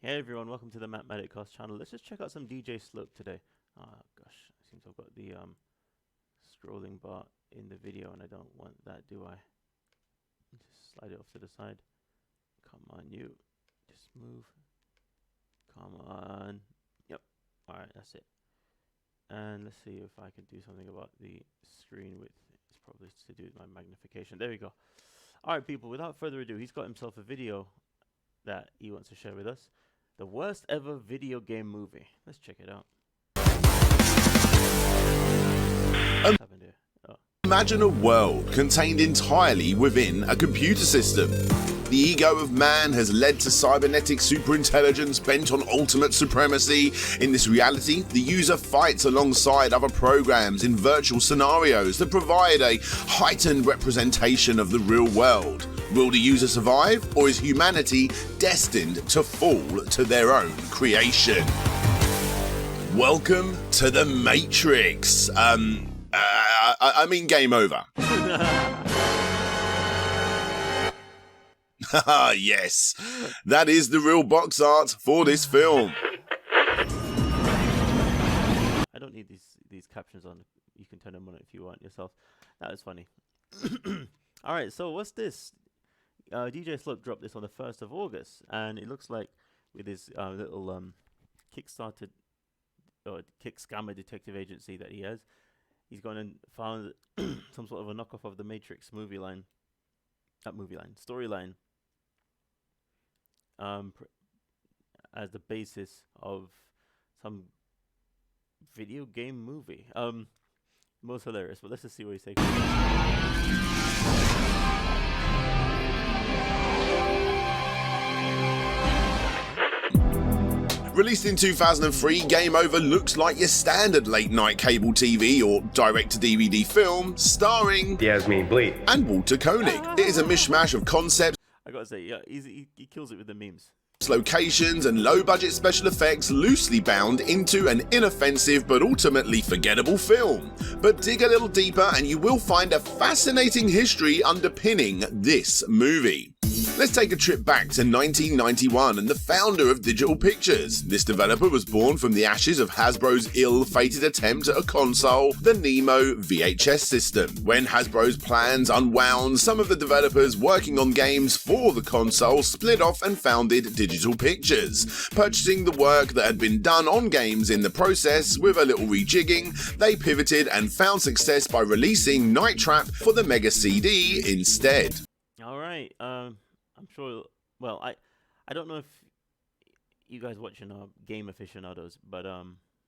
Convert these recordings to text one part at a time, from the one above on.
Hey everyone, welcome to the MatMadik channel. Let's just check out some DJ Slope today. Oh gosh, it seems I've got the scrolling bar in the video and I don't want that, do I? Just slide it off to the side. Come on, you. Just move. Come on. Yep. Alright, that's it. And let's see if I can do something about the screen width. It's probably to do with my magnification. There we go. Alright people, without further ado, he's got himself a video that he wants to share with us. The worst ever video game movie. Let's check it out. What's happened here? Oh. Imagine a world contained entirely within a computer system. The ego of man has led to cybernetic superintelligence bent on ultimate supremacy. In this reality, the user fights alongside other programs in virtual scenarios that provide a heightened representation of the real world. Will the user survive, or is humanity destined to fall to their own creation? Welcome to the Matrix. I mean game over. Yes, that is the real box art for this film. I don't need these captions on. You can turn them on if you want yourself. That was funny. Alright, so what's this? DJ Slope dropped this on the 1st of August, and it looks like with his little Kickstarter or kick scammer detective agency that he has, he's gone and found some sort of a knockoff of the Matrix storyline, as the basis of some video game movie. Most hilarious, but let's just see what he's saying. Released in 2003, Game Over looks like your standard late-night cable TV or direct-to-DVD film starring Yasmin Bleat and Walter Koenig. It is a mishmash of concepts, I gotta say, yeah, he kills it with the memes. locations and low-budget special effects loosely bound into an inoffensive but ultimately forgettable film. But dig a little deeper and you will find a fascinating history underpinning this movie. Let's take a trip back to 1991 and the founder of Digital Pictures. This developer was born from the ashes of Hasbro's ill-fated attempt at a console, the Nemo VHS system. When Hasbro's plans unwound, some of the developers working on games for the console split off and founded Digital Pictures. Purchasing the work that had been done on games in the process with a little rejigging, they pivoted and found success by releasing Night Trap for the Mega CD instead. Alright, I'm sure, well, I don't know if you guys watching are game aficionados, but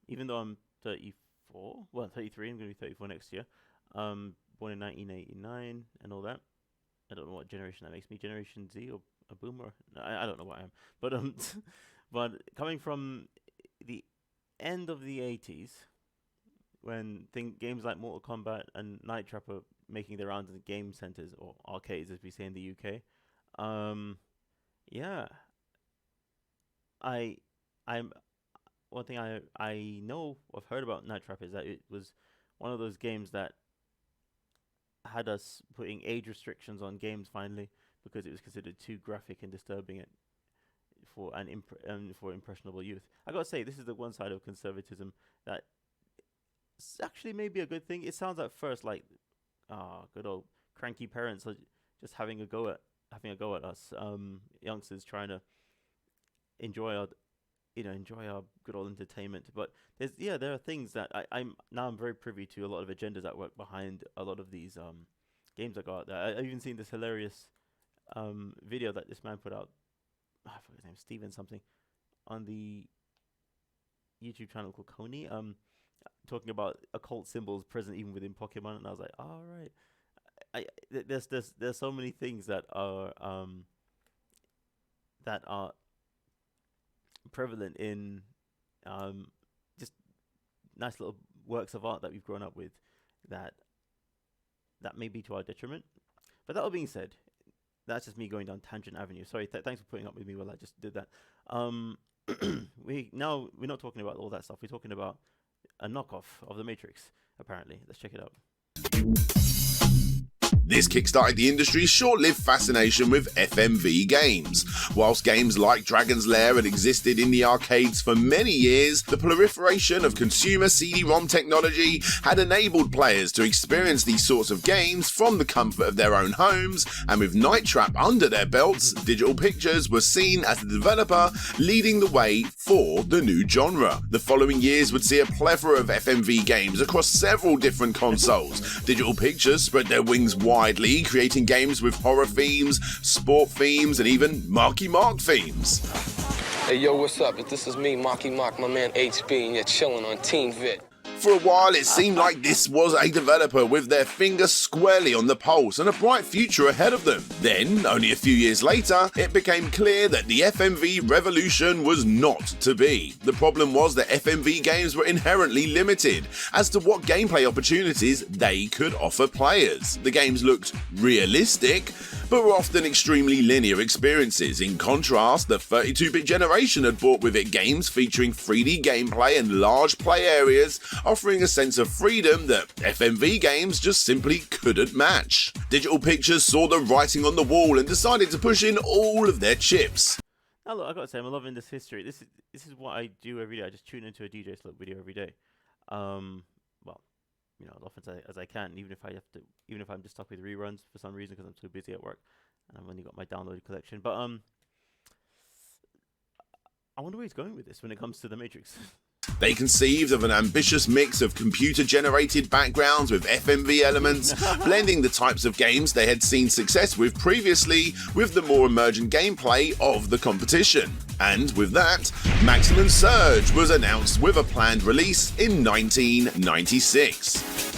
even though I'm 34, well 33, I'm going to be 34 next year, born in 1989 and all that. I don't know what generation that makes me, Generation Z or a boomer? I don't know what I am, but but coming from the end of the 80s, when games like Mortal Kombat and Night Trap are making their rounds in game centers or arcades, as we say in the UK. Yeah. I'm one thing I know I've heard about Night Trap is that it was one of those games that had us putting age restrictions on games finally because it was considered too graphic and disturbing for for impressionable youth. I gotta say, this is the one side of conservatism that actually may be a good thing. It sounds at first like good old cranky parents are just having a go at us youngsters trying to enjoy our good old entertainment. But there are things that I'm very privy to, a lot of agendas that work behind a lot of these games that go out there. I've even seen this hilarious video that this man put out, I forget his name, Steven something, on the YouTube channel called Coney, talking about occult symbols present even within Pokemon, and I was like, all right. There's so many things that are prevalent in just nice little works of art that we've grown up with that may be to our detriment. But that all being said, that's just me going down Tangent Avenue. Sorry, thanks for putting up with me while I just did that. We're not talking about all that stuff. We're talking about a knockoff of the Matrix, apparently. Let's check it out. This kickstarted the industry's short-lived fascination with FMV games. Whilst games like Dragon's Lair had existed in the arcades for many years, the proliferation of consumer CD-ROM technology had enabled players to experience these sorts of games from the comfort of their own homes, and with Night Trap under their belts, Digital Pictures was seen as the developer leading the way for the new genre. The following years would see a plethora of FMV games across several different consoles. Digital Pictures spread their wings widely, creating games with horror themes, sport themes, and even Marky Mark themes. Hey yo, what's up? This is me, Marky Mark, my man HB, and you're chilling on Team Vit. For a while, it seemed like this was a developer with their finger squarely on the pulse and a bright future ahead of them. Then, only a few years later, it became clear that the FMV revolution was not to be. The problem was that FMV games were inherently limited as to what gameplay opportunities they could offer players. The games looked realistic, but were often extremely linear experiences. In contrast, the 32-bit generation had brought with it games featuring 3D gameplay and large play areas, offering a sense of freedom that FMV games just simply couldn't match. Digital Pictures saw the writing on the wall and decided to push in all of their chips. Now look, I gotta say, I'm loving this history. This is what I do every day. I just tune into a DJ Slip video every day. Well, you know, as often as I can, even if I'm just stuck with reruns for some reason because I'm too busy at work and I've only got my downloaded collection. But I wonder where he's going with this when it comes to the Matrix. They conceived of an ambitious mix of computer-generated backgrounds with FMV elements, blending the types of games they had seen success with previously with the more emergent gameplay of the competition. And with that, Maximum Surge was announced with a planned release in 1996.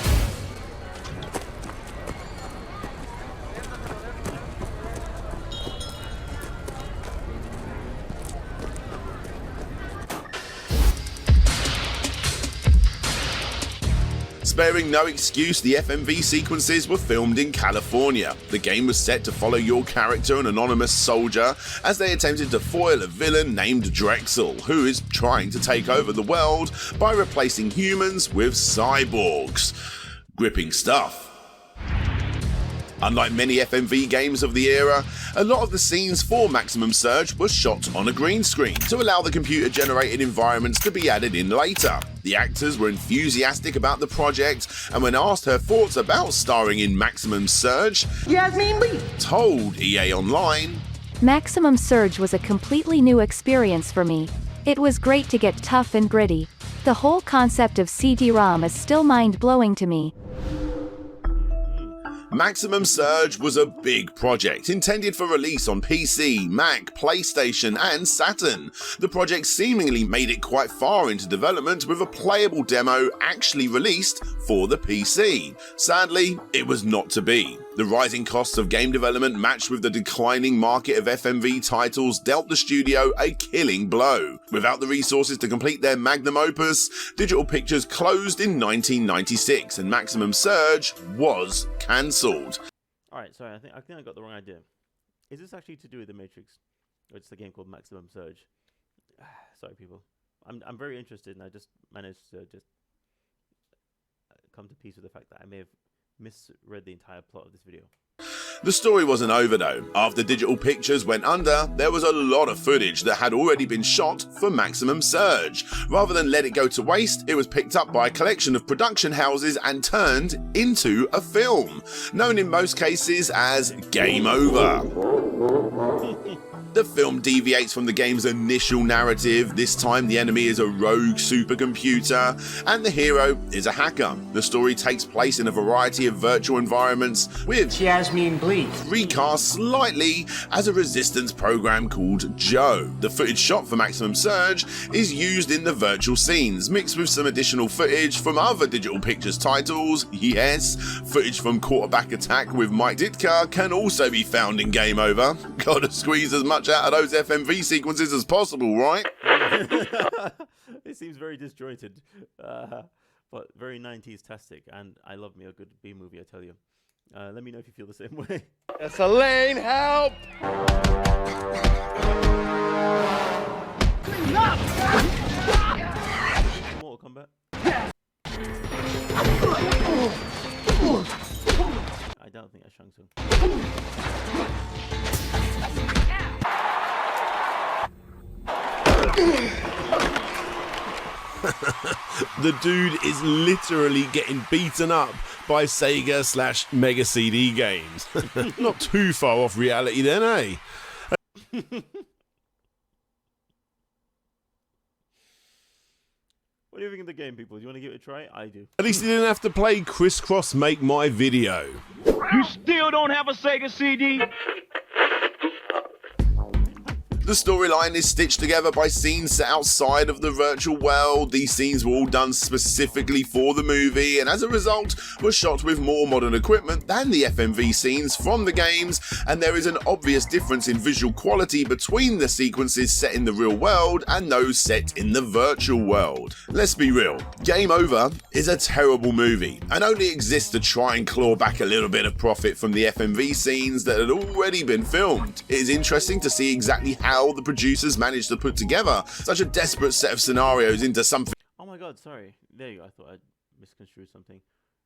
Sparing no excuse, the FMV sequences were filmed in California. The game was set to follow your character, an anonymous soldier, as they attempted to foil a villain named Drexel, who is trying to take over the world by replacing humans with cyborgs. Gripping stuff. Unlike many FMV games of the era, a lot of the scenes for Maximum Surge were shot on a green screen to allow the computer-generated environments to be added in later. The actors were enthusiastic about the project, and when asked her thoughts about starring in Maximum Surge, told EA Online, Maximum Surge was a completely new experience for me. It was great to get tough and gritty. The whole concept of CD-ROM is still mind-blowing to me. Maximum Surge was a big project intended for release on PC, Mac, PlayStation and Saturn. The project seemingly made it quite far into development with a playable demo actually released for the PC. Sadly, it was not to be. The rising costs of game development matched with the declining market of FMV titles dealt the studio a killing blow. Without the resources to complete their magnum opus, Digital Pictures closed in 1996 and Maximum Surge was cancelled. Alright, sorry, I think I got the wrong idea. Is this actually to do with the Matrix? Or it's a game called Maximum Surge? Sorry people. I'm very interested and I just managed to just come to peace with the fact that I may have misread the entire plot of this video. The story wasn't over though. After Digital Pictures went under, there was a lot of footage that had already been shot for Maximum Surge. Rather than let it go to waste, it was picked up by a collection of production houses and turned into a film, known in most cases as Game Over. The film deviates from the game's initial narrative. This time the enemy is a rogue supercomputer and the hero is a hacker. The story takes place in a variety of virtual environments with Jasmine Bleak recast slightly as a resistance program called Joe. The footage shot for Maximum Surge is used in the virtual scenes, mixed with some additional footage from other Digital Pictures titles. Yes, footage from Quarterback Attack with Mike Ditka can also be found in Game Over. Gotta squeeze as much out of those FMV sequences as possible, right? It seems very disjointed, but very 90s-tastic, and I love me a good B-movie, I tell you. Let me know if you feel the same way. It's Elaine, help! Mortal Kombat. I don't think I shrunk The dude is literally getting beaten up by Sega/Mega CD games. Not too far off reality then, eh? What do you think of the game, people? Do you want to give it a try? I do. At least he didn't have to play Crisscross Make My Video. You still don't have a Sega CD? The storyline is stitched together by scenes set outside of the virtual world. These scenes were all done specifically for the movie, and as a result were shot with more modern equipment than the FMV scenes from the games, and there is an obvious difference in visual quality between the sequences set in the real world and those set in the virtual world. Let's be real, Game Over is a terrible movie, and only exists to try and claw back a little bit of profit from the FMV scenes that had already been filmed. It is interesting to see exactly how the producers managed to put together such a desperate set of scenarios into something. Oh my god, sorry. There you go. I thought I'd misconstrued something.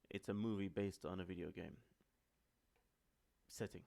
It's a movie based on a video game setting.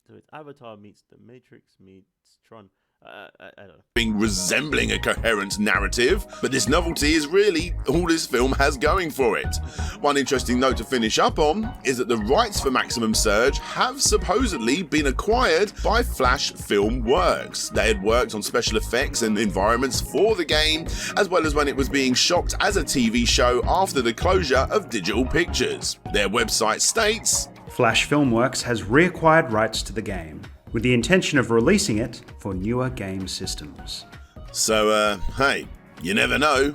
So it's Avatar meets The Matrix meets Tron. I don't know. Resembling a coherent narrative, but this novelty is really all this film has going for it. One interesting note to finish up on is that the rights for Maximum Surge have supposedly been acquired by Flash Film Works. They had worked on special effects and environments for the game, as well as when it was being shopped as a TV show after the closure of Digital Pictures. Their website states, Flash Filmworks has reacquired rights to the game, with the intention of releasing it for newer game systems. so hey, you never know.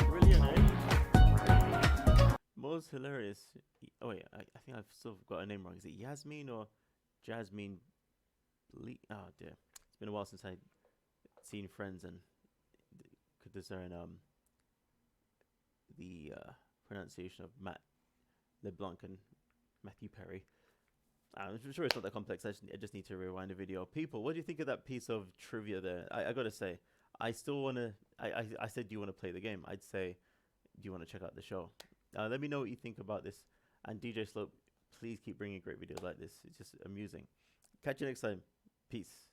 Brilliant, eh? Most hilarious. Oh wait, I think I've still got a name wrong. Is it Yasmin or Jasmine? Oh dear, it's been a while since I'd seen Friends and could discern the pronunciation of Matt LeBlanc and Matthew Perry. I'm sure it's not that complex. I just need to rewind the video. People, what do you think of that piece of trivia there? I gotta say, I still wanna. I said, do you want to play the game? I'd say, do you want to check out the show? Let me know what you think about this. And DJ Slope, please keep bringing great videos like this. It's just amusing. Catch you next time. Peace.